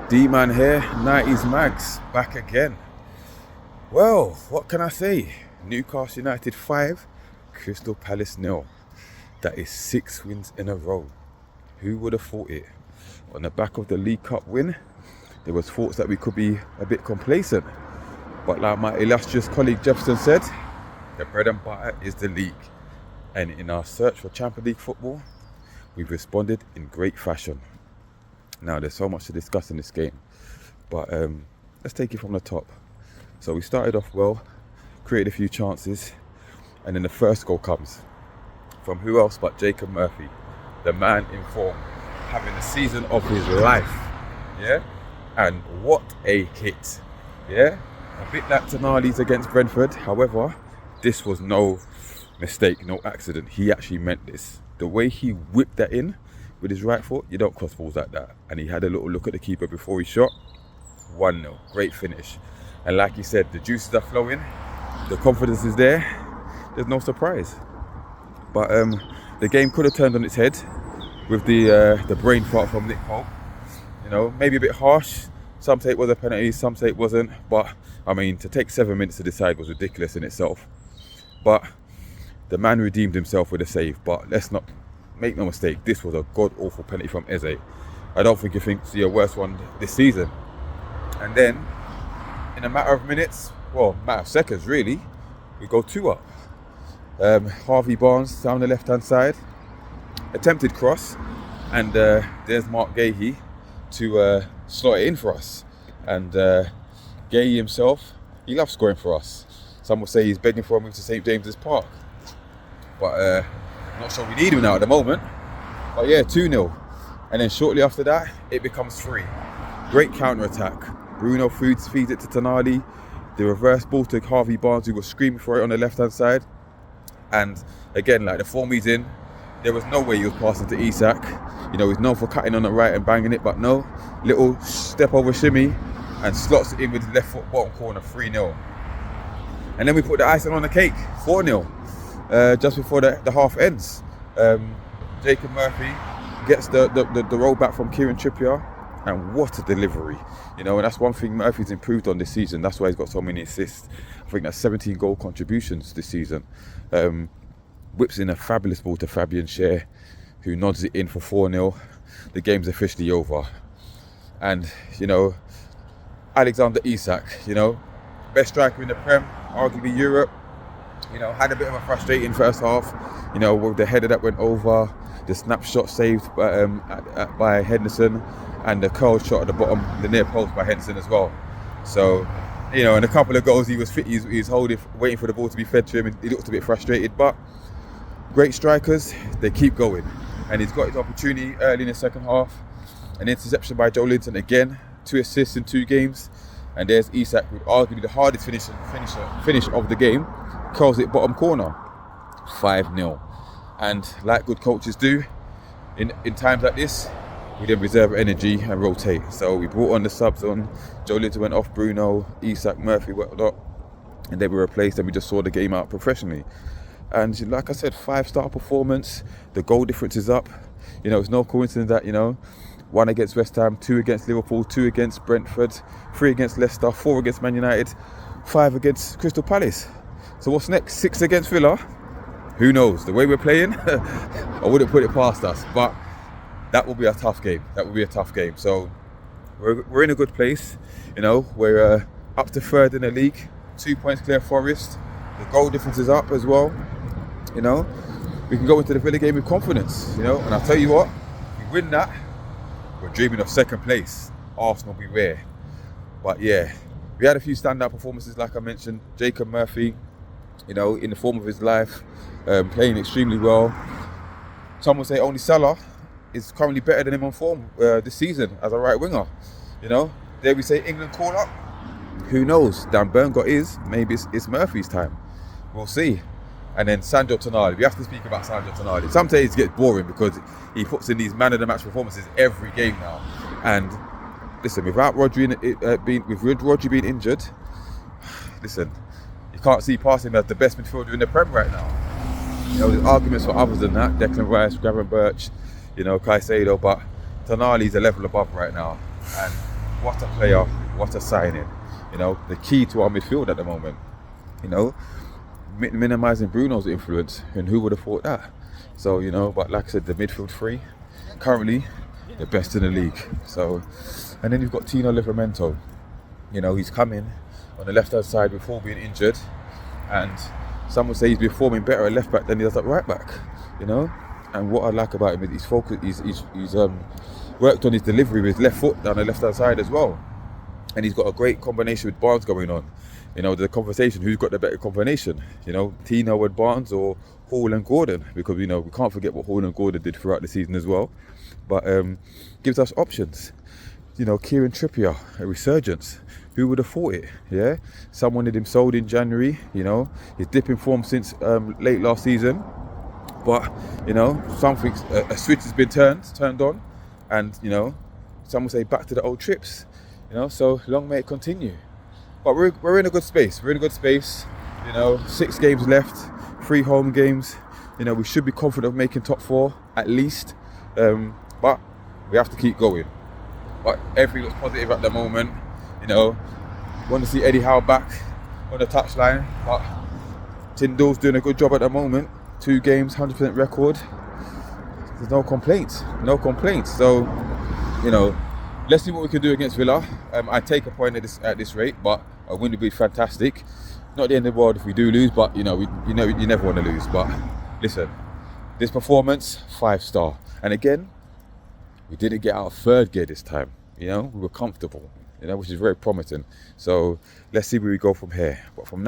D-Man here, 90s Mags, back again. Well, what can I say? Newcastle United 5, Crystal Palace 0. That is 6 wins in a row. Who would have thought it? On the back of the League Cup win, there was thoughts that we could be a bit complacent. But like my illustrious colleague Jefferson said, the bread and butter is the league. And in our search for Champions League football, we've responded in great fashion. Now, there's so much to discuss in this game, but let's take it from the top. So we started off well, created a few chances, and then the first goal comes from who else but Jacob Murphy, the man in form, having the season of his life, yeah? And what a hit, yeah? A bit like Tonali's against Brentford. However, this was no mistake, no accident. He actually meant this. The way he whipped that in with his right foot, you don't cross balls like that. And he had a little look at the keeper before he shot. 1-0, great finish. And like he said, the juices are flowing, the confidence is there, there's no surprise. But the game could have turned on its head with the brain fart from Nick Pope. You know, maybe a bit harsh. Some say it was a penalty, some say it wasn't. But I mean, to take 7 minutes to decide was ridiculous in itself. But the man redeemed himself with a save. But let's not make no mistake, this was a god-awful penalty from Eze. I don't think you can see a worse one this season. And then, in a matter of minutes, well, matter of seconds really, we go 2 up. Harvey Barnes down the left-hand side, attempted cross, and there's Mark Gahey to slot it in for us. And Gahey himself, he loves scoring for us. Some will say he's begging for a move to St James's Park. But not sure we need him now at the moment. But yeah, 2-0. And then shortly after that, it becomes 3. Great counter-attack. Bruno feeds it to Tonali. The reverse ball to Harvey Barnes, who was screaming for it on the left-hand side. And again, like the form he's in, there was no way he was passing to Isak. You know, he's known for cutting on the right and banging it, but no. Little step over shimmy and slots it in with his left foot bottom corner, 3-0. And then we put the icing on the cake, 4-0. Just before the half ends. Jacob Murphy gets the roll back from Kieran Trippier, and what a delivery. You know, and that's one thing Murphy's improved on this season. That's why he's got so many assists. I think that's 17 goal contributions this season. Whips in a fabulous ball to Fabian Schär, who nods it in for 4-0. The game's officially over. And, you know, Alexander Isak, you know, best striker in the Prem, arguably Europe. You know, had a bit of a frustrating first half, you know, with the header that went over, the snapshot saved by Henderson, and the curl shot at the bottom, the near post by Henderson as well. So, you know, in a couple of goals he was fit, he's holding, waiting for the ball to be fed to him, and he looked a bit frustrated. But great strikers, they keep going. And he's got his opportunity early in the second half. An interception by Joe Linton again, 2 assists in 2 games. And there's Isak, with arguably the hardest finish of the game. Curls it bottom corner, 5-0. And like good coaches do, in times like this, we then reserve energy and rotate. So we brought on the subs on. Joe Linton went off, Bruno, Isak, Murphy, whatnot, and they were replaced, and we just saw the game out professionally. And like I said, 5-star performance. The goal difference is up. You know, it's no coincidence that, you know, 1 against West Ham, 2 against Liverpool, 2 against Brentford, 3 against Leicester, 4 against Man United, 5 against Crystal Palace. So what's next? 6 against Villa? Who knows? The way we're playing, I wouldn't put it past us. But that will be a tough game. That will be a tough game. So we're in a good place. You know, we're up to 3rd in the league, 2 points clear of Forest. The goal difference is up as well. You know, we can go into the Villa game with confidence. You know, and I'll tell you what, if we win that, we're dreaming of 2nd place. Arsenal beware. But yeah, we had a few standout performances, like I mentioned. Jacob Murphy, you know, in the form of his life, playing extremely well. Some will say only Salah is currently better than him on form this season as a right winger. You know, dare we say England call up? Who knows? Dan Burn got his. Maybe it's Murphy's time. We'll see. And then Sandro Tonali. We have to speak about Sandro Tonali. Some days it gets boring because he puts in these man-of-the-match performances every game now. And listen, without Rodri being injured, listen, you can't see past him as the best midfielder in the Prem right now. You know, there's arguments for others than that. Declan Rice, Gavin Birch, you know, Caicedo, but Tonali's a level above right now. And what a player, what a signing. You know, the key to our midfield at the moment. You know, minimising Bruno's influence, and who would have thought that? So, you know, but like I said, the midfield three, currently the best in the league. So, and then you've got Tino Livramento. You know, he's come in on the left-hand side before being injured, and some would say he's performing better at left back than he does at right back. You know, and what I like about him is he's focused. He's worked on his delivery with his left foot down the left-hand side as well, and he's got a great combination with Barnes going on. You know, the conversation, who's got the better combination? You know, Tino and Barnes or Hall and Gordon? Because, you know, we can't forget what Hall and Gordon did throughout the season as well. But gives us options. You know, Kieran Trippier, a resurgence. Who would have thought it? Yeah, someone had him sold in January. You know, he's dipping form since late last season. But, you know, a switch has been turned on. And, you know, some will say back to the old trips. You know, so long may it continue. But we're in a good space. We're in a good space. You know, 6 games left, 3 home games. You know, we should be confident of making top 4 at least. But we have to keep going. But everything looks positive at the moment. You know, want to see Eddie Howe back on the touchline. But Tyndall's doing a good job at the moment. 2 games, 100% record. There's no complaints. No complaints. So, you know, let's see what we can do against Villa. I take a point at this rate, but a win would be fantastic. Not the end of the world if we do lose, but you never want to lose. But listen, this performance, 5-star. And again, we didn't get out of 3rd gear this time. You know, we were comfortable. You know, which is very promising. So let's see where we go from here. But from now.